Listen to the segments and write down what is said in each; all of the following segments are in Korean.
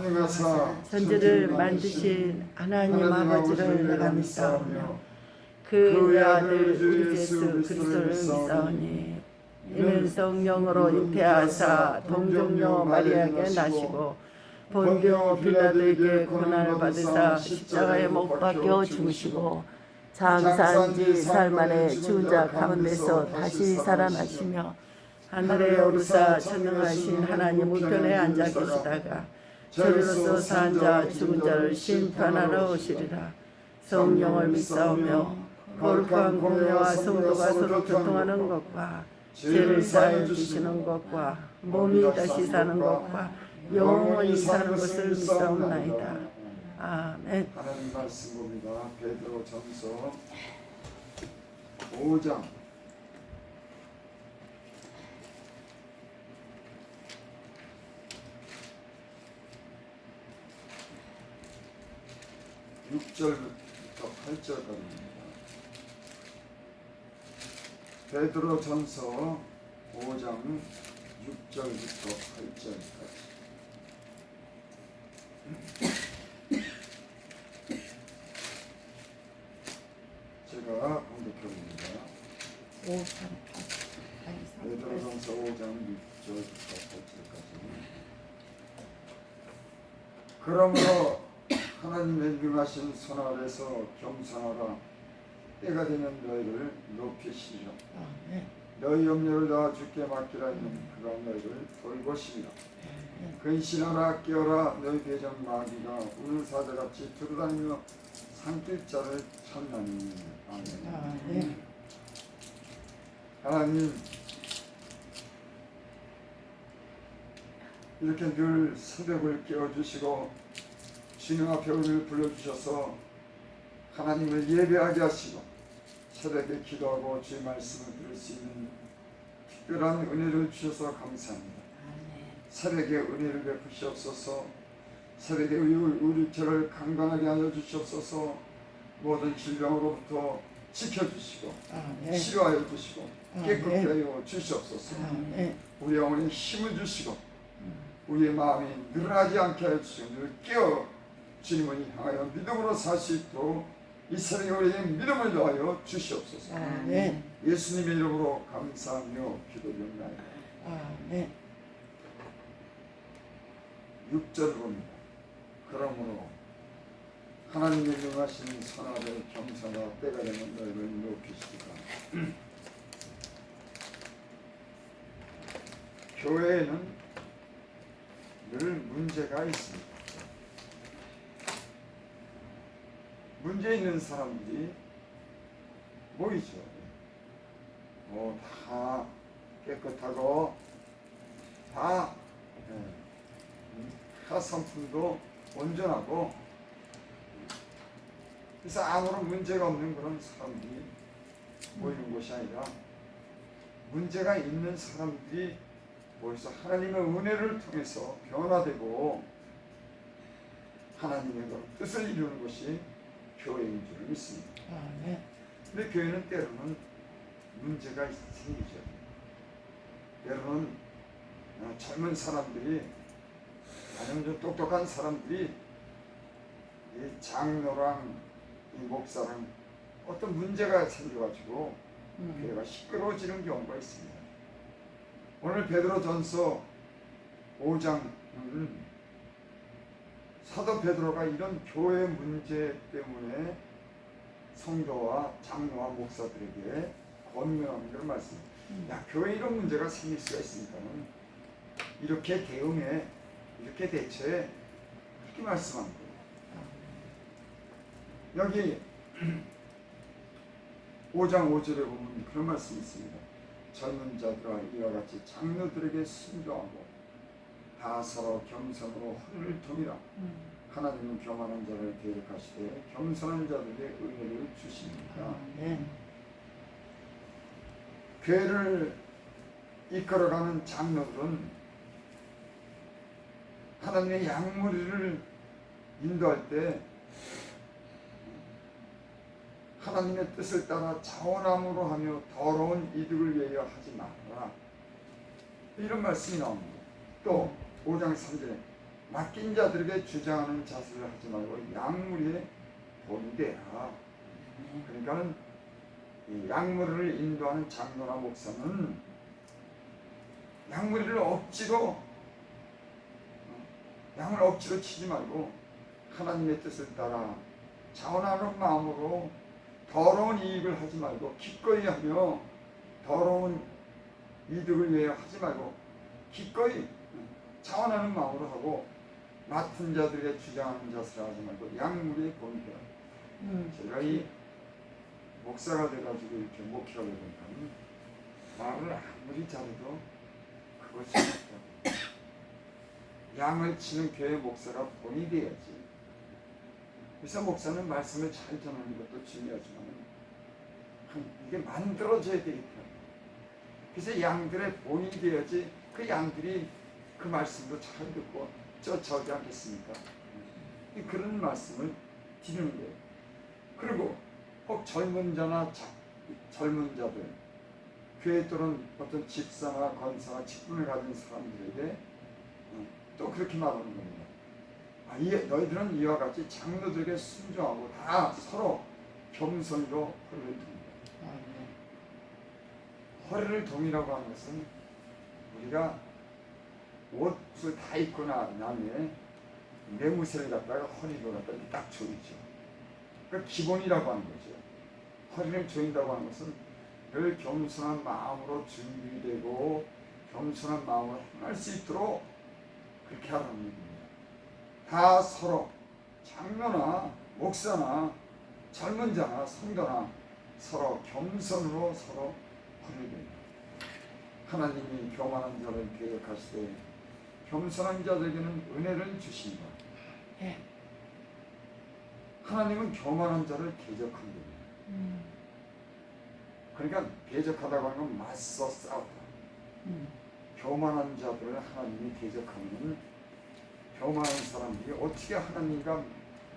전능하사 천지를 만드신 하나님 아버지를 내가 믿사오며 그 아들 우리 예수 그리스도를 믿사오니 이는 성령으로 잉태하사 동정녀 마리아에게 나시고 본디오 빌라도에게 고난을 받으사 십자가에 못 박혀 죽으시고 장사한 지 사흘 만에 죽은 자 가운데서 다시 살아나시며 하늘에 오르사 전능하신 하나님 우편에 앉아 계시다가 저리로서 산 자 죽은 자를 심판하러 오시리라. 성령을 믿사오며 거룩한 공회와 성도가 서로 교통하는 것과 죄를 사하여 주시는 것과 몸이 다시 사는 것과 영원히 사는 것을 믿사옵나이다. 아멘. 하나님 말씀 봅니다. 베드로전서 5장 6절부터 8절까지입니다. 베드로전서 5장 6절부터 8절까지. 제가 공독해봅니다. 베드로전서 5장 6절부터 8절까지. 그러므로 하나님의 능하신 손 아래서 겸손하라. 때가 되면 너희를 높이시리라. 너희 염려를 다 주께 맡기라. 하면 그가 너희를 돌보시리라. 근신하라. 깨어라. 너희 대적 마귀가 우는 사자같이 두루다니며 삼킬 자를 찾나니. 아멘. 하나님, 이렇게 늘 새벽을 깨워주시고 주님 앞에 오늘 불러주셔서 하나님을 예배하게 하시고 새벽에 기도하고 주의 말씀을 들을 수 있는 특별한 은혜를 주셔서 감사합니다. 새벽에 은혜를 베푸시옵소서. 새벽에 우리 저를 강건하게 하여 주시옵소서. 모든 질병으로부터 지켜주시고 치료하여 주시고 깨끗게 하여 주시옵소서. 우리 영혼에 힘을 주시고 우리의 마음이 늘어나지 않게 하여 주시고 늘 깨어 주님을 향하여 믿음으로 살 수 있도록 이 새벽에 우리에게 믿음을 더하여 주시옵소서. 예수님의 이름으로 감사하며 기도드립니다. 6절 봅니다. 그러므로 하나님의 능하신 손 아래 겸손하라. 때가 되면 너희를 높이시리라. 교회에는 늘 문제가 있습니다. 문제 있는 사람들이 모이죠. 다 깨끗하고 다 화성품도 온전하고 그래서 아무런 문제가 없는 그런 사람들이 모이는 곳이 아니라 문제가 있는 사람들이 모여서 하나님의 은혜를 통해서 변화되고 하나님의 뜻을 이루는 것이 교회인 줄 믿습니다. 근데 교회는 때로는 문제가 생기죠. 때로는 젊은 사람들이 아니면 좀 똑똑한 사람들이 이 장로랑 이 목사랑 어떤 문제가 생겨가지고 교회가 시끄러워지는 경우가 있습니다. 오늘 베드로전서 5장은 사도 베드로가 이런 교회 문제 때문에 성도와 장로와 목사들에게 권면하는 그런 말씀입니다. 교회 이런 문제가 생길 수가 있으니까는 이렇게 대응해, 이렇게 대처해, 그렇게 말씀한 거예요. 여기 5장 5절에 보면 그런 말씀이 있습니다. 젊은 자들아 이와 같이 장로들에게 순종하고 다 서로 겸손으로 허리를 동이라. 하나님은 교만한 자를 대적하시되 겸손한 자들에게 은혜를 주십니다. 교회를 이끌어가는 장로들은 하나님의 양무리를 인도할 때 하나님의 뜻을 따라 자원함으로 하며 더러운 이득을 위하여 하지 말아라. 이런 말씀이 나옵니다. 또 5장 3절에 맡긴 자들에게 주장하는 자세를 하지 말고 양무리에 본대라. 그러니까는 이 양무리를 인도하는 장로나 목사는 양무리를 억지로 양을 억지로 치지 말고 하나님의 뜻을 따라 자원하는 마음으로 더러운 이익을 하지 말고 기꺼이 하며 더러운 이득을 위해 하지 말고 기꺼이 자원하는 마음으로 하고 맡은 자들에게 주장하는 자세를 하지 말고 양무리에 본대라. 제가 이 목사가 돼가지고 이렇게 목회를 해보니까 말을 아무리 잘해도 그것이 없다고. 양을 치는 교회 목사가 본이 돼야지. 그래서 목사는 말씀을 잘 전하는 것도 중요하지만 이게 만들어져야 되겠다. 그래서 양들의 본이 돼야지 그 양들이 그 말씀도 잘 듣고 쫓아오지 않겠습니까? 그런 말씀을 드리는 거예요. 그리고 혹 젊은 자나 젊은 자들, 교회 또는 어떤 집사나 권사나 직분을 가진 사람들에게 또 그렇게 말하는 겁니다. 너희들은 이와 같이 장로들에게 순종하고 다 서로 겸손으로 허리를 동이라. 허리를 동이라고 하는 것은 우리가 옷을 다 입고 난 다음에 매무새를 갖다가 허리로 갖다가 딱 조이죠. 그 기본이라고 하는 거죠. 허리를 조인다고 하는 것은 늘 겸손한 마음으로 준비되고 겸손한 마음으로 행할 수 있도록 그렇게 하라는 얘기입니다. 다 서로 장로나 목사나 젊은 자나 성도나 서로 겸손으로 서로 허리를 듭니다. 하나님이 교만한 자를 대적하시되 겸손한 자들에게는 은혜를 주신다. 하나님은 교만한 자를 대적한다. 그러니까 대적하다고 하는 건 맞서 싸우다. 교만한 자들을 하나님이 대적하면 교만한 사람들이 어떻게 하나님과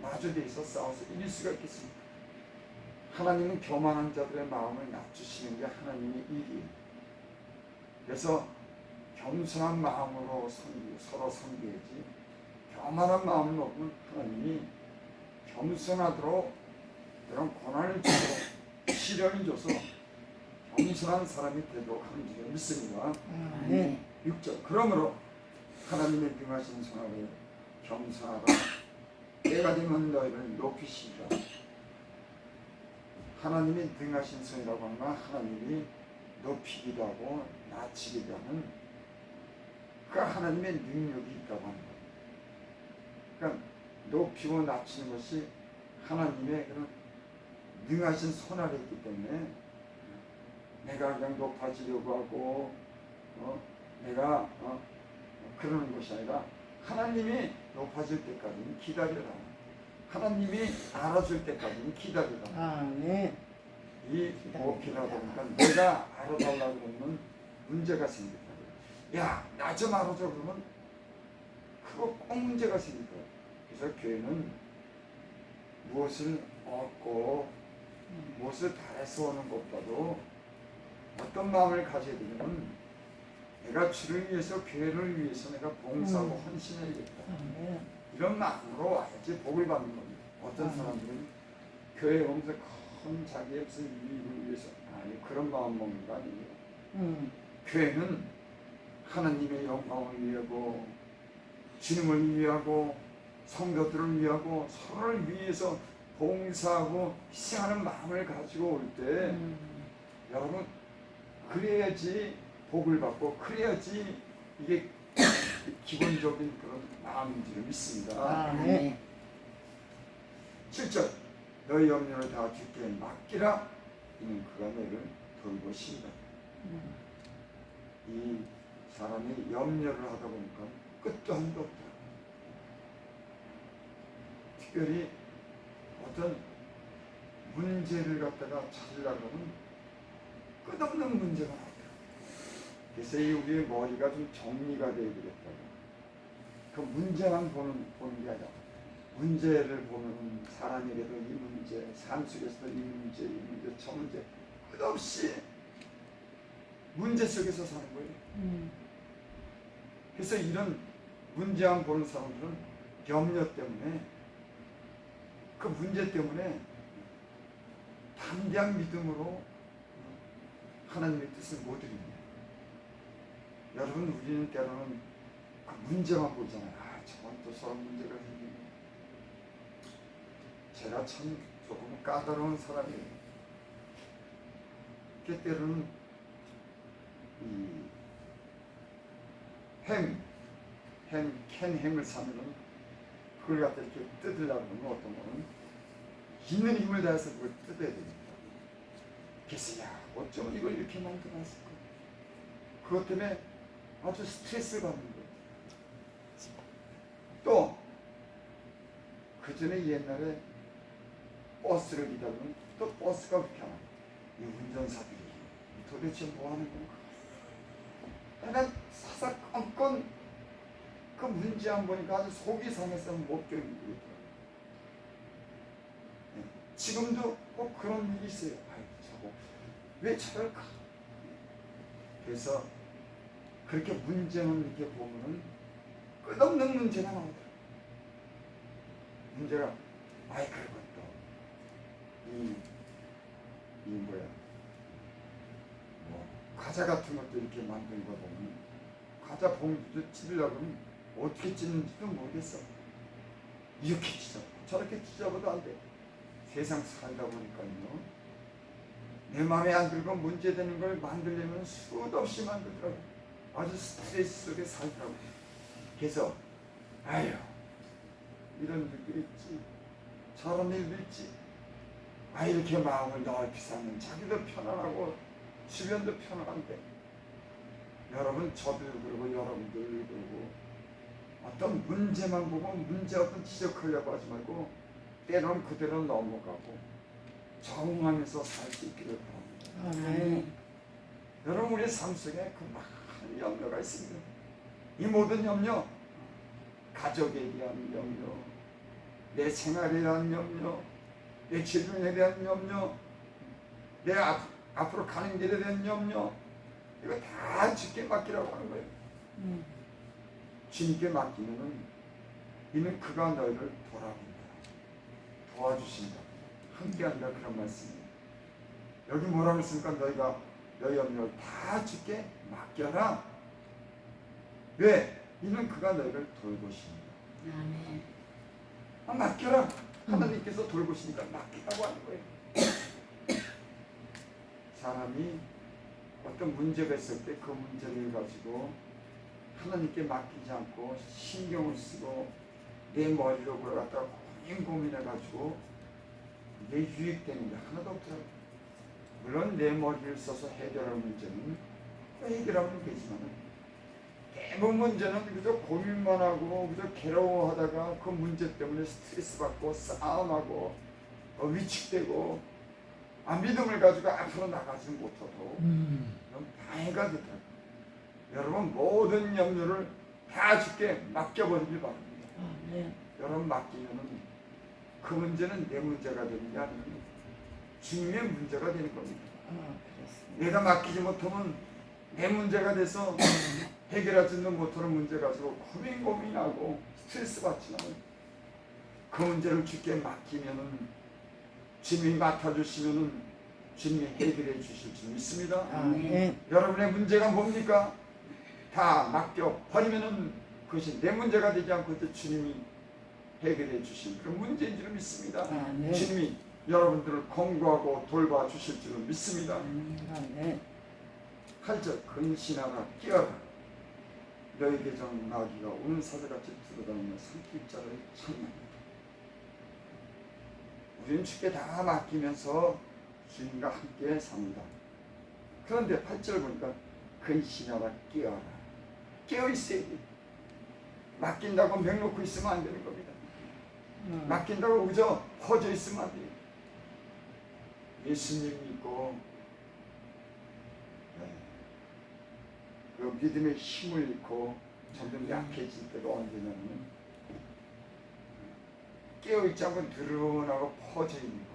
마주대해서 싸워서 이길 수가 있겠습니까? 하나님은 교만한 자들의 마음을 낮추시는 게 하나님의 일이에요. 그래서 겸손한 마음으로 서로 섬겨야지 교만한 마음을 먹으면 하나님이 겸손하도록 그런 고난을 주고 시련을 줘서 겸손한 사람이 되도록 하는 줄 믿습니다. 6절 그러므로 하나님의 능하신 손아래 겸손하다. 때가 되면 너희를 높이시리라. 하나님이 능하신 손이라고 하면 하나님이 높이기도 하고 낮추기도 하는 그 하나님의 능력이 있다고 하는 거예요. 그러니까 높이고 낮추는 것이 하나님의 그런 능하신 손 아래 있기 때문에 내가 그냥 높아지려고 하고 내가 그러는 것이 아니라 하나님이 높아질 때까지는 기다려라. 하나님이 알아줄 때까지는 기다려라. 이 목회다 보니까 내가 알아달라고 그러면 문제가 생긴다. 야, 나 좀 알아줘 그러면 그거 꼭 문제가 생길 거야. 그래서 교회는 무엇을 얻고 무엇을 바라서 오는 것보다도 어떤 마음을 가져야 되냐면 내가 주를 위해서 교회를 위해서 내가 봉사하고 헌신해야겠다. 이런 마음으로 와야지 복을 받는 겁니다. 어떤 사람들은 교회 오면서 큰 자기의 무슨 이익을 위해서 그런 마음 먹는 거 아니에요. 교회는 하나님의 영광을 위하고 주님을 위하고 성도들을 위하고 서로를 위해서 봉사하고 희생하는 마음을 가지고 올 때 여러분 그래야지 복을 받고 그래야지 이게 기본적인 그런 마음인 줄 믿습니다. 7절 너희 염려를 다 주께 맡기라. 이는 그가 너희를 돌보신다. 이 사람이 염려를 하다 보니까 끝도 한도 없다. 특별히 어떤 문제를 갖다가 찾으려고 하면 끝없는 문제가 나와요. 그래서 우리의 머리가 좀 정리가 되어야 되겠다고. 그 문제만 보는 게 아니라 문제를 보면 사람에게도 이 문제, 삶 속에서도 이 문제, 저 문제 끝없이 문제 속에서 사는 거예요. 그래서 이런 문제만 보는 사람들은 염려 때문에 그 문제 때문에 담대한 믿음으로 하나님의 뜻을 못 이룹니다. 여러분, 우리는 때로는 그 문제만 보잖아요. 아, 저건 또 저런 문제가 생기네. 제가 참 조금 까다로운 사람이에요. 그 때로는 이 캔 햄을 사면은 그걸 갖다 이렇게 뜯으려고 하면 어떤 거는 있는 힘을 다해서 그걸 뜯어야 됩니다. 그래서 야, 어쩌면 이걸 이렇게 만들어놨을까? 그것 때문에 아주 스트레스를 받는 거예요. 또 그 전에 옛날에 버스를 기다리면 또 버스가 그렇게 안 와요. 이 운전사들이 도대체 뭐 하는 건가? 약간 사사건건 그 문제 안 보니까 아주 속이 상해서 못 견디고 있더라고요. 네. 지금도 꼭 그런 일이 있어요. 아이고, 저거 왜 저럴까? 그래서 그렇게 문제는 이렇게 보면은 끝없는 문제가 나오더라고요. 문제가 그리고 또 뭐야, 뭐 과자 같은 것도 이렇게 만든 거 보면 과자 봉지도 찢으려고 하면 어떻게 찢는지도 모르겠어. 이렇게 찢어, 저렇게 찢어봐도 안 돼. 세상 살다 보니까요, 내 마음에 안 들고 문제되는 걸 만들려면 수도 없이 만들더라고. 아주 스트레스 속에 살더라고. 그래서 아유, 이런 일도 있지, 저런 일도 있지. 이렇게 마음을 넓히 사면 자기도 편안하고 주변도 편안한데, 여러분, 저도 그러고 여러분들 그러고 어떤 문제만 보고 문제 어떤 지적하려고 하지 말고 때로는 그대로 넘어가고 적응하면서 살 수 있기를 바랍니다. 아멘. 여러분, 우리의 삶 속에 그 많은 염려가 있습니다. 이 모든 염려, 가족에 대한 염려, 내 생활에 대한 염려, 내 질병에 대한 염려, 내 앞으로 가는 길에 대한 염려, 이거 다 주께 맡기라고 하는 거예요. 주님께 맡기면은 이는 그가 너희를 돌아본다, 도와주신다, 함께한다, 그런 말씀이에요. 여기 뭐라고 했습니까? 너희가 너희 염려를 다 주께 맡겨라. 왜? 이는 그가 너희를 돌보신다. 아멘. 맡겨라. 하나님께서 돌보시니까 맡기라고 하는 거예요. 사람이 어떤 문제가 있을 때 그 문제를 가지고 하나님께 맡기지 않고 신경을 쓰고 내 머리로 그걸 갖다가 고민해가지고 내 유익되는 게 하나도 없더라고요. 물론 내 머리를 써서 해결할 문제는 해결하면 되지만 대부분 문제는 그저 고민만 하고 그저 괴로워하다가 그 문제 때문에 스트레스 받고 싸움하고 위축되고 믿음을 가지고 앞으로 나가지 못하도록 그런 방해가 되더라고요. 여러분, 모든 염려를 다 주께 맡겨버리길 바랍니다. 네. 여러분, 맡기면은 그 문제는 내 문제가 되는 게 아니고 주님의 문제가 되는 겁니다. 그렇습니다. 내가 맡기지 못하면 내 문제가 돼서 해결하지는 못하는 문제 가지고 고민하고 스트레스 받지만 그 문제를 주께 맡기면은 주님이 맡아주시면은 주님이 해결해 주실 줄 믿습니다. 아멘. 여러분의 문제가 뭡니까? 다 맡겨 버리면은 그것이 내 문제가 되지 않고 주님이 해결해 주실 그런 문제인 줄 믿습니다. 아멘. 주님이 여러분들을 공부하고 돌봐 주실 줄 믿습니다. 아멘. 8절, 근신하라 깨어라 너희 계정 나귀가 우는 사자같이 들어다니며 산길자를 찾는다. 우리는 주께 다 맡기면서 주님과 함께 삽니다. 그런데 8절 보니까 근신하라 깨어라. 깨어 있어야 돼. 맡긴다고 맹놓고 있으면 안 되는 겁니다. 맡긴다고 그저 퍼져 있으면 안 돼요. 예수님 믿고 그 믿음의 힘을 잃고 점점 약해질 때가 언제냐면 깨어있지 않고 드러나고 퍼져 있는 거.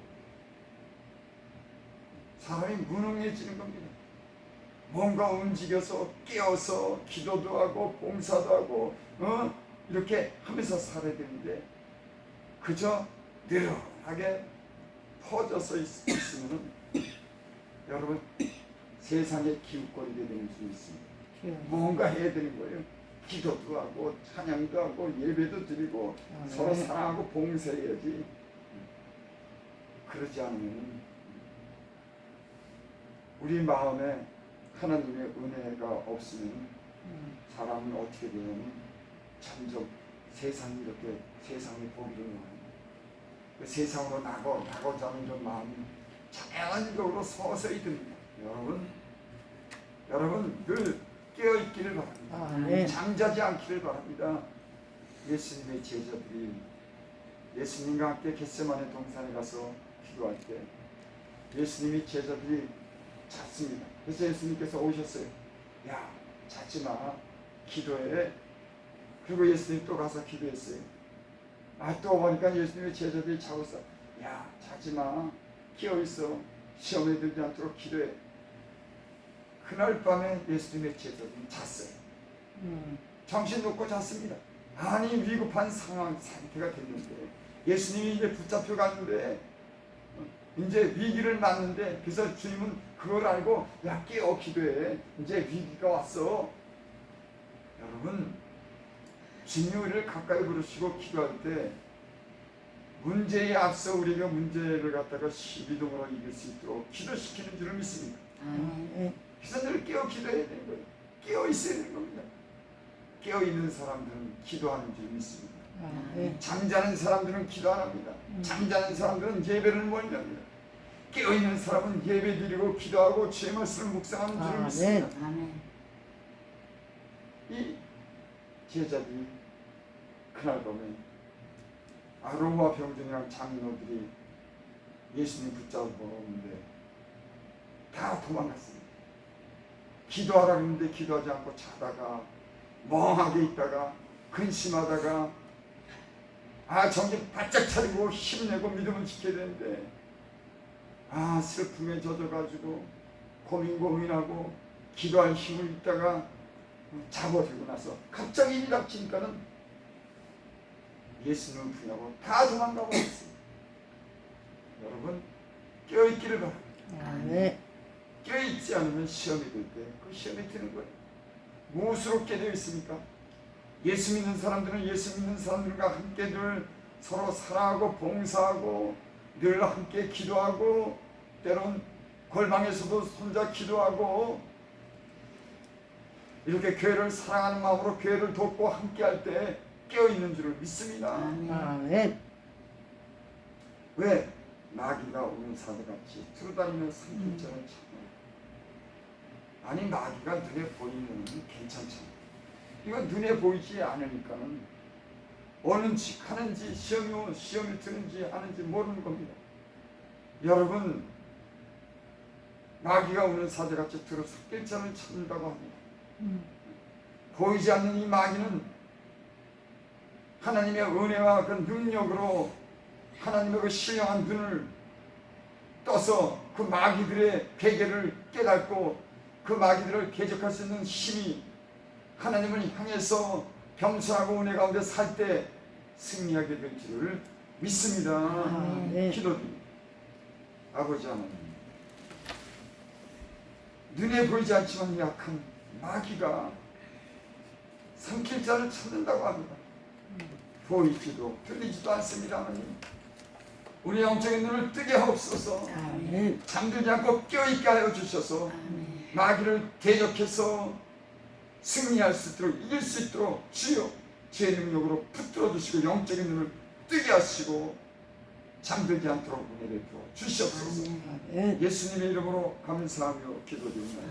사람이 무능해지는 겁니다. 뭔가 움직여서 깨어서 기도도 하고 봉사도 하고 이렇게 하면서 살아야 되는데 그저 늘어나게 퍼져서 있으면 여러분 세상에 기웃거리게 되는 수 있습니다. 뭔가 해야 되는 거예요. 기도도 하고 찬양도 하고 예배도 드리고 서로 사랑하고 봉사해야지. 그러지 않으면 우리 마음에 하나님의 은혜가 없으면 사람은 어떻게 되냐면 점점 세상이 이렇게 세상의 보기를 원합니다. 그 세상으로 나고자 하는 그 마음이 자연적으로 서서히 듭니다. 여러분 늘 깨어있기를 바랍니다. 잠자지 않기를 바랍니다. 예수님의 제자들이 예수님과 함께 겟세마네 동산에 가서 기도할 때 예수님이 제자들이 잤습니다. 그래서 예수님께서 오셨어요. 야, 자지 마. 기도해. 그리고 예수님 또 가서 기도했어요. 또 보니까 예수님의 제자들이 자고 있어. 야, 자지 마. 깨어있어. 시험에 들지 않도록 기도해. 그날 밤에 예수님의 제자들이 잤어요. 정신 놓고 잤습니다. 아니 위급한 상태가 됐는데 예수님이 이제 붙잡혀 갔는데 이제 위기를 맞는데 그래서 주님은 그걸 알고 야 깨어 기도해. 이제 위기가 왔어. 여러분 주님이 우리를 가까이 부르시고 기도할 때 문제에 앞서 우리가 문제를 갖다가 시비동으로 이길 수 있도록 기도시키는 줄을 믿습니다. 그래서 늘 깨어 기도해야 되는 거예요. 깨어 있어야 되는 겁니다. 깨어 있는 사람들은 기도하는 줄 믿습니다. 잠자는 사람들은 기도 안 합니다. 잠자는 사람들은 예배를 못 합니다. 깨어 있는 사람은 예배 드리고 기도하고 주의 말씀을 묵상하는 줄 믿습니다. 이 제자들이 그날 밤에 아로마 병정이랑 장로들이 예수님 붙잡아 보는데 다 도망갔습니다. 기도하라 그러는데 기도하지 않고 자다가 멍하게 있다가 근심하다가 정신 바짝 차리고 힘내고 믿음을 지켜야 되는데 슬픔에 젖어가지고 고민하고 기도할 힘을 있다가 잡아들고 나서 갑자기 일이 닥치니까는 예수님을 부인하고 다 도망가고 있습니다. 여러분 깨어있기를 바랍니다. 깨어있지 않으면 시험이 들 때 그 시험이 드는 거예요. 무엇으로 깨어 있습니까? 예수 믿는 사람들은 예수 믿는 사람들과 함께 늘 서로 사랑하고 봉사하고 늘 함께 기도하고 때론 골방에서도 혼자 기도하고 이렇게 교회를 사랑하는 마음으로 교회를 돕고 함께 할 때 깨어있는 줄을 믿습니다. 왜? 마귀가 오는 사대같이 두루다니는 산길자를 찾는 아니 마귀가 눈에 보이면 괜찮잖아. 이건 눈에 보이지 않으니까는 오는지 가는지 시험이 드는지 하는지 모르는 겁니다. 여러분 마귀가 오는 사대같이 두루 산길자를 찾는다고 합니다. 보이지 않는 이 마귀는 하나님의 은혜와 그 능력으로 하나님의 그 신령한 눈을 떠서 그 마귀들의 계계를 깨닫고 그 마귀들을 대적할 수 있는 힘이 하나님을 향해서 겸손하고 은혜 가운데 살 때 승리하게 될 줄을 믿습니다. 기도드립니다. 아버지 하나님, 눈에 보이지 않지만 약한 마귀가 삼킬 자를 찾는다고 합니다. 보이지도 들리지도 않습니다. 하나님, 우리 영적인 눈을 뜨게 하옵소서. 잠들지 않고 깨어있게 하여 주셔서 마귀를 대적해서 승리할 수 있도록 이길 수 있도록 주여 제 능력으로 붙들어 주시고 영적인 눈을 뜨게 하시고 잠들지 않도록 은혜 베풀어 주시옵소서. 예수님의 이름으로 감사하며 기도드립니다.